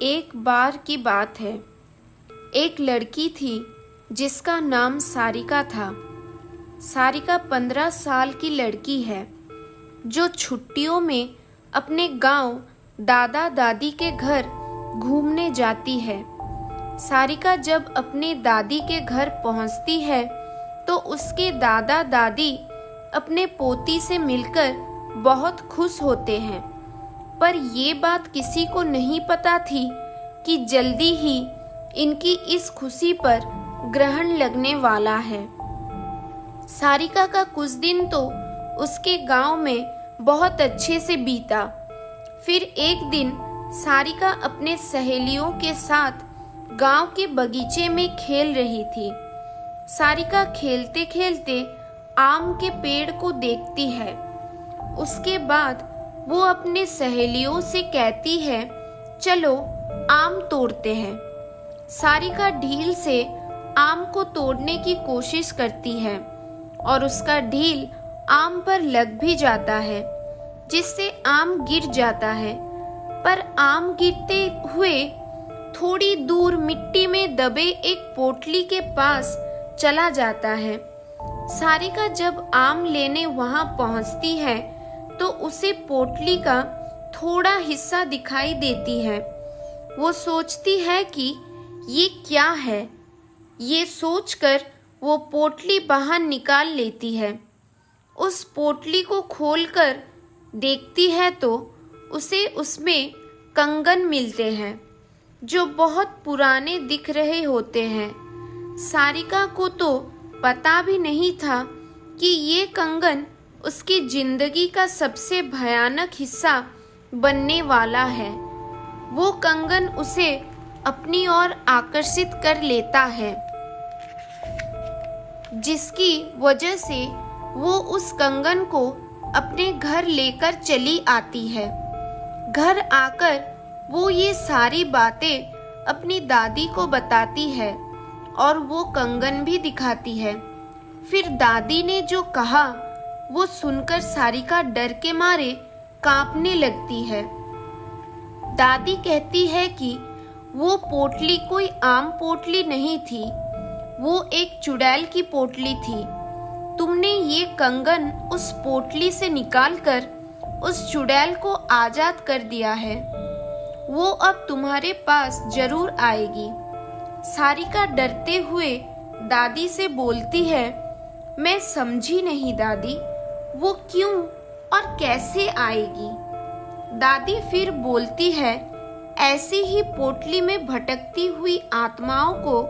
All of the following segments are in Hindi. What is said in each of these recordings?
एक बार की बात है। एक लड़की थी जिसका नाम सारिका था। सारिका 15 साल की लड़की है जो छुट्टियों में अपने गांव दादा दादी के घर घूमने जाती है। सारिका जब अपने दादी के घर पहुंचती है तो उसके दादा दादी अपने पोती से मिलकर बहुत खुश होते हैं, पर ये बात किसी को नहीं पता थी कि जल्दी ही इनकी इस खुशी पर ग्रहण लगने वाला है। सारिका का कुछ दिन तो उसके गांव में बहुत अच्छे से बीता। फिर एक दिन सारिका अपने सहेलियों के साथ गांव के बगीचे में खेल रही थी। सारिका खेलते खेलते आम के पेड़ को देखती है। उसके बाद वो अपने सहेलियों से कहती है, चलो आम तोड़ते हैं। सारिका ढील से आम को तोड़ने की कोशिश करती है और उसका ढील आम पर लग भी जाता है, जिससे आम गिर जाता है। पर आम गिरते हुए थोड़ी दूर मिट्टी में दबे एक पोटली के पास चला जाता है। सारिका जब आम लेने वहां पहुंचती है तो उसे पोटली का थोड़ा हिस्सा दिखाई देती है। वो सोचती है कि ये क्या है। ये सोचकर वो पोटली बाहर निकाल लेती है। उस पोटली को खोलकर देखती है तो उसे उसमें कंगन मिलते हैं जो बहुत पुराने दिख रहे होते हैं। सारिका को तो पता भी नहीं था कि ये कंगन उसकी जिंदगी का सबसे भयानक हिस्सा बनने वाला है। वो कंगन उसे अपनी ओर आकर्षित कर लेता है, जिसकी वजह से वो उस कंगन को अपने घर लेकर चली आती है। घर आकर वो ये सारी बातें अपनी दादी को बताती है और वो कंगन भी दिखाती है। फिर दादी ने जो कहा वो सुनकर सारिका डर के मारे कांपने लगती है। दादी कहती है कि वो पोटली कोई आम पोटली नहीं थी, वो एक चुड़ैल की पोटली थी। तुमने ये कंगन उस पोटली से निकालकर उस चुड़ैल को आजाद कर दिया है। वो अब तुम्हारे पास जरूर आएगी। सारिका डरते हुए दादी से बोलती है, मैं समझी नहीं दादी, वो क्यों और कैसे आएगी? दादी फिर बोलती है, ऐसी ही पोटली में भटकती हुई आत्माओं को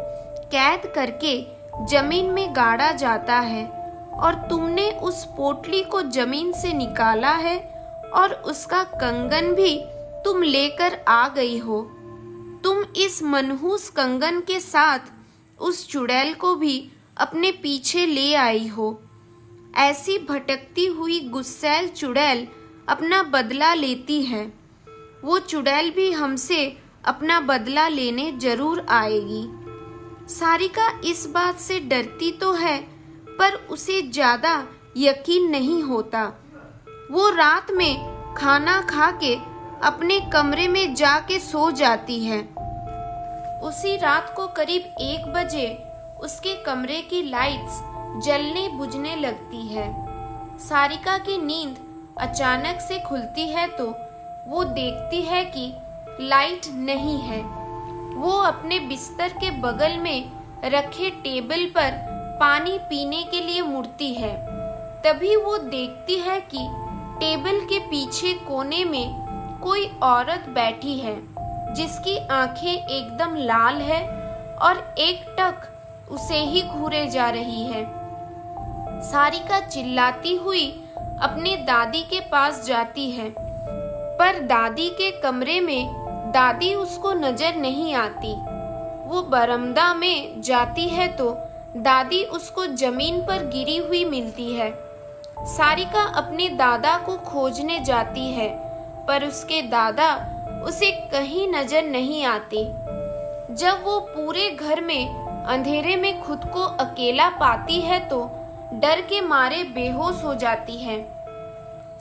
कैद करके जमीन में गाड़ा जाता है और तुमने उस पोटली को जमीन से निकाला है और उसका कंगन भी तुम लेकर आ गई हो। तुम इस मनहूस कंगन के साथ उस चुड़ैल को भी अपने पीछे ले आई हो। ऐसी भटकती हुई गुस्सैल चुड़ैल अपना बदला लेती है। वो चुड़ैल भी हमसे अपना बदला लेने जरूर आएगी। सारिका इस बात से डरती तो है, पर उसे ज्यादा यकीन नहीं होता। वो रात में खाना खा के अपने कमरे में जाके सो जाती है। उसी रात को करीब 1 बजे उसके कमरे की लाइट्स जलने बुझने लगती है। सारिका की नींद अचानक से खुलती है तो वो देखती है कि लाइट नहीं है। वो अपने बिस्तर के बगल में रखे टेबल पर पानी पीने के लिए मुड़ती है। तभी वो देखती है कि टेबल के पीछे कोने में कोई औरत बैठी है, जिसकी आंखें एकदम लाल है और एकटक उसे ही घूरे जा रही है। सारिका चिल्लाती हुई अपने दादी के पास जाती है, पर दादी के कमरे में दादी उसको नजर नहीं आती। वो बरामदा में जाती है तो दादी उसको जमीन पर गिरी हुई मिलती है। सारिका अपने दादा को खोजने जाती है, पर उसके दादा उसे कहीं नजर नहीं आते। जब वो पूरे घर में अंधेरे में खुद को अकेला पाती है तो डर के मारे बेहोश हो जाती है।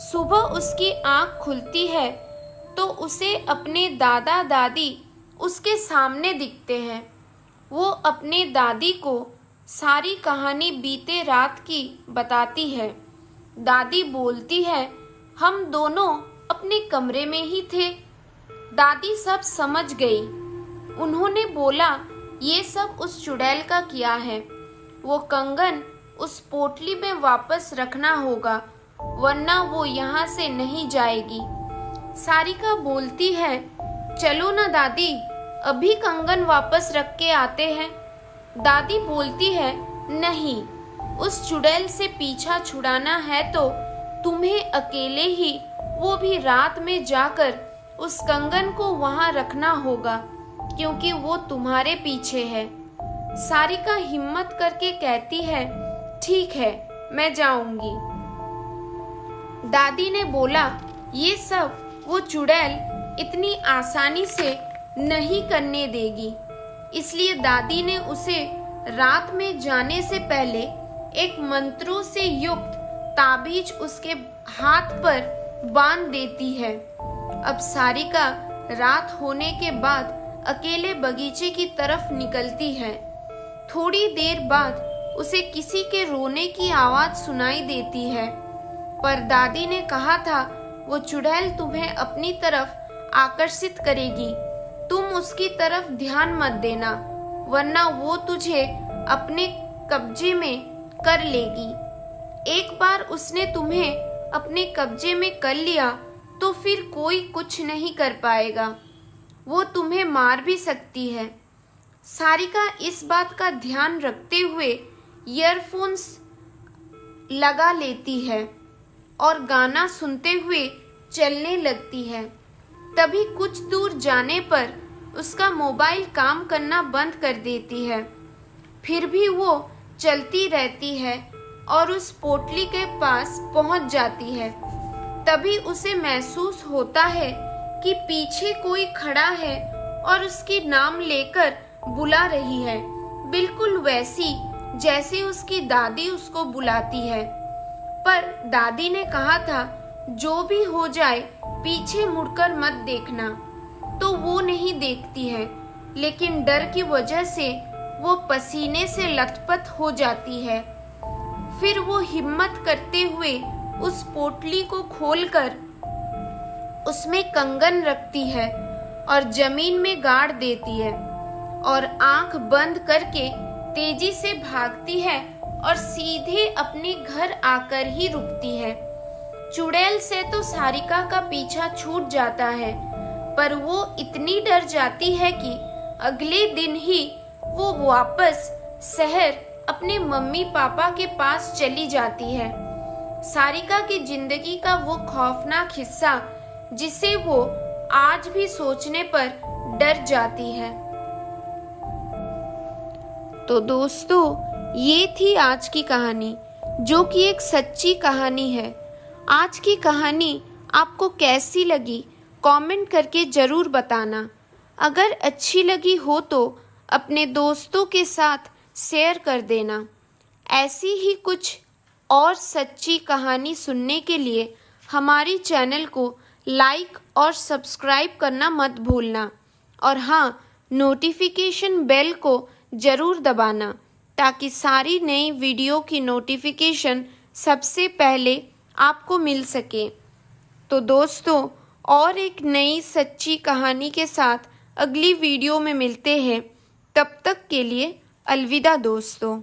सुबह उसकी आंख खुलती है तो उसे अपने दादा दादी उसके सामने दिखते हैं। वो अपने दादी को सारी कहानी बीते रात की बताती है। दादी बोलती है, हम दोनों अपने कमरे में ही थे। दादी सब समझ गई। उन्होंने बोला, ये सब उस चुड़ैल का किया है। वो कंगन उस पोटली में वापस रखना होगा, वरना वो यहाँ से नहीं जाएगी। सारिका बोलती है, चलो ना दादी, अभी कंगन वापस रख के आते हैं। दादी बोलती है, नहीं, उस चुड़ैल से पीछा छुड़ाना है तो तुम्हें अकेले ही, वो भी रात में जाकर उस कंगन को वहां रखना होगा, क्योंकि वो तुम्हारे पीछे है। सारिका हिम्मत करके कहती है, ठीक है, मैं जाऊंगी। दादी ने बोला, ये सब वो चुड़ैल इतनी आसानी से नहीं करने देगी, इसलिए दादी ने उसे रात में जाने से पहले एक मंत्रों से युक्त ताबीज उसके हाथ पर बांध देती है। अब सारिका रात होने के बाद अकेले बगीचे की तरफ निकलती है। थोड़ी देर बाद उसे किसी के रोने की आवाज सुनाई देती है, पर दादी ने कहा था, वो चुड़ैल तुम्हें अपनी तरफ आकर्षित करेगी, तुम उसकी तरफ ध्यान मत देना, वरना वो तुझे अपने कब्जे में कर लेगी। एक बार उसने तुम्हें अपने कब्जे में कर लिया तो फिर कोई कुछ नहीं कर पाएगा, वो तुम्हें मार भी सकती है। सारिका इस बात का ध्यान रखते हुए ईयरफोन्स लगा लेती है और गाना सुनते हुए चलने लगती है। तभी कुछ दूर जाने पर उसका मोबाइल काम करना बंद कर देती है। फिर भी वो चलती रहती है और उस पोटली के पास पहुंच जाती है। तभी उसे महसूस होता है कि पीछे कोई खड़ा है और उसकी नाम लेकर बुला रही है, बिल्कुल वैसी जैसे उसकी दादी उसको बुलाती है। पर दादी ने कहा था, जो भी हो जाए पीछे मुड़कर मत देखना, तो वो नहीं देखती है, लेकिन डर की वजह से वो पसीने से लथपथ हो जाती है। फिर वो हिम्मत करते हुए उस पोटली को खोलकर उसमें कंगन रखती है और जमीन में गाड़ देती है और आंख बंद करके तेजी से भागती है और सीधे अपने घर आकर ही रुकती है। चुड़ैल से तो सारिका का पीछा छूट जाता है, पर वो इतनी डर जाती है कि अगले दिन ही वो वापस शहर अपने मम्मी पापा के पास चली जाती है। सारिका की जिंदगी का वो खौफनाक हिस्सा जिसे वो आज भी सोचने पर डर जाती है। तो दोस्तों, ये थी आज की कहानी, जो कि एक सच्ची कहानी है। आज की कहानी आपको कैसी लगी कमेंट करके ज़रूर बताना। अगर अच्छी लगी हो तो अपने दोस्तों के साथ शेयर कर देना। ऐसी ही कुछ और सच्ची कहानी सुनने के लिए हमारी चैनल को लाइक और सब्सक्राइब करना मत भूलना। और हाँ, नोटिफिकेशन बेल को ज़रूर दबाना, ताकि सारी नई वीडियो की नोटिफिकेशन सबसे पहले आपको मिल सके। तो दोस्तों, और एक नई सच्ची कहानी के साथ अगली वीडियो में मिलते हैं। तब तक के लिए अलविदा दोस्तों।